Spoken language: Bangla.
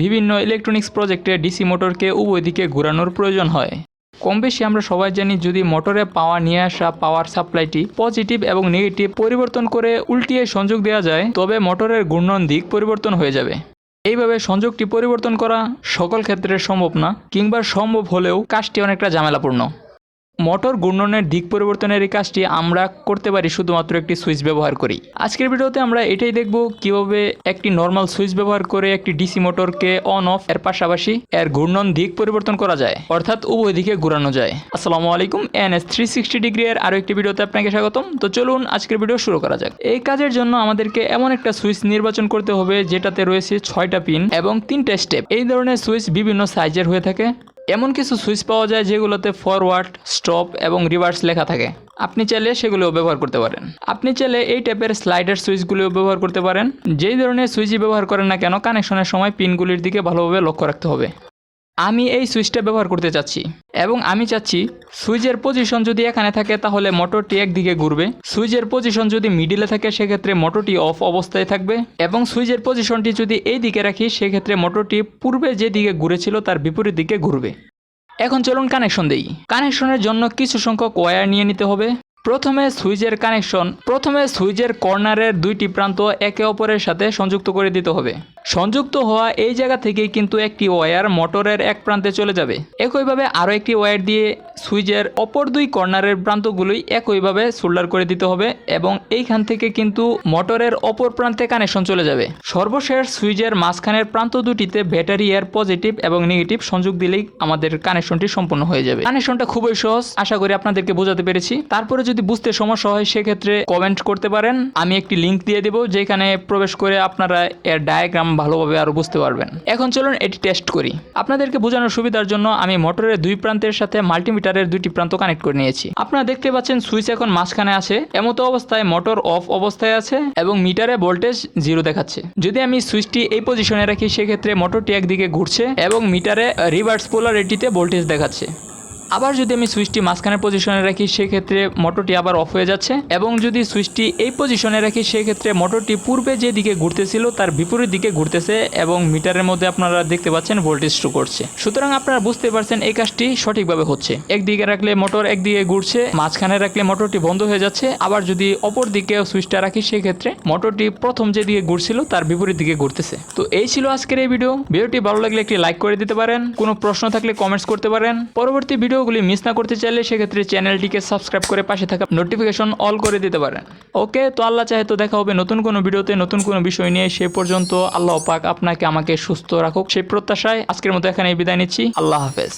বিভিন্ন ইলেকট্রনিক্স প্রজেক্টে ডিসি মোটরকে উভয় দিকে ঘোরানোর প্রয়োজন হয়। কম বেশি আমরা সবাই জানি, যদি মোটরে পাওয়ার নিয়ে আসা পাওয়ার সাপ্লাইটি পজিটিভ এবং নেগেটিভ পরিবর্তন করে উল্টিয়ে সংযোগ দেওয়া যায়, তবে মোটরের ঘূর্ণন দিক পরিবর্তন হয়ে যাবে। এইভাবে সংযোগটি পরিবর্তন করা সকল ক্ষেত্রে সম্ভব না, কিংবা সম্ভব হলেও কাজটি অনেকটা ঝামেলাপূর্ণ। মোটর ঘূর্ণনের দিক পরিবর্তনের এই কাজটি আমরা করতে পারি শুধুমাত্র একটি সুইচ ব্যবহার করি। আজকের ভিডিওতে আমরা এটাই দেখব কিভাবে একটি নর্মাল সুইচ ব্যবহার করে একটি ডিসি মোটরকে অন অফ এর পাশাপাশি এর ঘূর্ণন দিক পরিবর্তন করা যায়, অর্থাৎ উভয় দিকে ঘোরানো যায়। আসসালামু আলাইকুম, NS 360 ডিগ্রি এর আরো একটি ভিডিওতে আপনাকে স্বাগতম। তো চলুন আজকের ভিডিও শুরু করা যাক। এই কাজের জন্য আমাদেরকে এমন একটা সুইচ নির্বাচন করতে হবে যেটাতে রয়েছে 6টা পিন এবং 3টা স্টেপ। এই ধরনের সুইচ বিভিন্ন সাইজের হয়ে থাকে। এমন কিছু সুইচ পাওয়া যায় যেগুলোতে ফরওয়ার্ড, স্টপ এবং রিভার্স লেখা থাকে। আপনি চাইলে সেগুলোও ব্যবহার করতে পারেন। আপনি চাইলে এই টাইপের স্লাইডার সুইচগুলিও ব্যবহার করতে পারেন। যেই ধরনের সুইচই ব্যবহার করেন না কেন, কানেকশনের সময় পিনগুলির দিকে ভালোভাবে লক্ষ্য রাখতে হবে। আমি এই সুইচটা ব্যবহার করতে চাচ্ছি এবং আমি চাচ্ছি সুইচের পজিশন যদি এখানে থাকে তাহলে মোটরটি একদিকে ঘুরবে, সুইচের পজিশন যদি মিডিলে থাকে সেক্ষেত্রে মোটরটি অফ অবস্থায় থাকবে, এবং সুইচের পজিশনটি যদি এই দিকে রাখি সেক্ষেত্রে মোটরটি পূর্বে যে দিকে ঘুরেছিল তার বিপরীত দিকে ঘুরবে। এখন চলুন কানেকশন দেই। কানেকশনের জন্য কিছু সংখ্যক ওয়্যার নিয়ে নিতে হবে। প্রথমে সুইচের কর্নারের দুইটি প্রান্ত একে অপরের সাথে সংযুক্ত করে দিতে হবে। সংযুক্ত হওয়া এই জায়গা থেকেই কিন্তু একটি ওয়্যার মোটরের এক প্রান্তে চলে যাবে। একইভাবে আরও একটি ওয়্যার দিয়ে সুইচের অপর দুই কর্নারের প্রান্তগুলোই একইভাবে সোল্ডার করে দিতে হবে, এবং এইখান থেকে কিন্তু মোটরের অপর প্রান্তে কানেকশন চলে যাবে। সর্বশেষ সুইচের মাঝখানের প্রান্ত দুটিতে ব্যাটারি এর পজিটিভ এবং নেগেটিভ সংযোগ দিলেই আমাদের কানেকশনটি সম্পূর্ণ হয়ে যাবে। কানেকশনটা খুবই সহজ, আশা করি আপনাদেরকে বোঝাতে পেরেছি। তারপরে যদি বুঝতে সমস্যা হয় সেক্ষেত্রে কমেন্ট করতে পারেন, আমি একটি লিঙ্ক দিয়ে দেব যেখানে প্রবেশ করে আপনারা এর ডায়াগ্রাম ভালোভাবে আরো বুঝতে পারবেন। এখন চলুন এটি টেস্ট করি। আপনাদেরকে বোঝানোর সুবিধার জন্য আমি মোটরের দুই প্রান্তের সাথে মাল্টিমিটারের দুটি প্রান্ত কানেক্ট করে নিয়েছি। আপনারা দেখতে পাচ্ছেন সুইচ এখন মাঝখানে আছে। এমতো অবস্থায় মোটর অফ অবস্থায় আছে এবং মিটারে ভোল্টেজ 0 দেখাচ্ছে। যদি আমি সুইচটি এই পজিশনে রাখি সেক্ষেত্রে মোটরটি একদিকে ঘুরছে এবং মিটারে রিভার্স পোলারিটিতে ভোল্টেজ দেখাচ্ছে। আবার যদি আমি সুইচটি মাঝখানের পজিশনে রাখি সেক্ষেত্রে মোটরটি আবার অফ হয়ে যাচ্ছে, এবং যদি সুইচটি এই পজিশনে রাখি সেক্ষেত্রে মোটরটি পূর্বে যে দিকে ঘুরতেছিল তার বিপরীত দিকে ঘুরতেছে এবং মিটারের মধ্যে আপনারা দেখতে পাচ্ছেন ভোল্টেজ শো করছে। সুতরাং আপনারা বুঝতে পারছেন এই কাজটি সঠিকভাবে হচ্ছে। একদিকে রাখলে মোটর একদিকে ঘুরছে, মাঝখানে রাখলে মোটরটি বন্ধ হয়ে যাচ্ছে। আবার যদি অপর দিকে সুইচটা রাখি সেক্ষেত্রে মোটরটি প্রথম যে দিকে ঘুরছিল তার বিপরীত দিকে ঘুরতেছে। তো এই ছিল আজকের এই ভিডিওটি ভালো লাগলে একটি লাইক করে দিতে পারেন। কোনো প্রশ্ন থাকলে কমেন্টস করতে পারেন। পরবর্তী ভিডিওগুলি মিস না করতে চাইলে সেক্ষেত্রে চ্যানেলটিকে সাবস্ক্রাইব করে পাশে থাকা নোটিফিকেশন অল করে দিতে পারেন। ওকে, তো আল্লাহ চাহে তো দেখা হবে নতুন কোনো ভিডিওতে নতুন কোনো বিষয় নিয়ে। সে পর্যন্ত আল্লাহ পাক আপনাকে আমাকে সুস্থ রাখুক সেই প্রত্যাশায় আজকের মতো এখানেই বিদায় নিচ্ছি। আল্লাহ হাফেজ।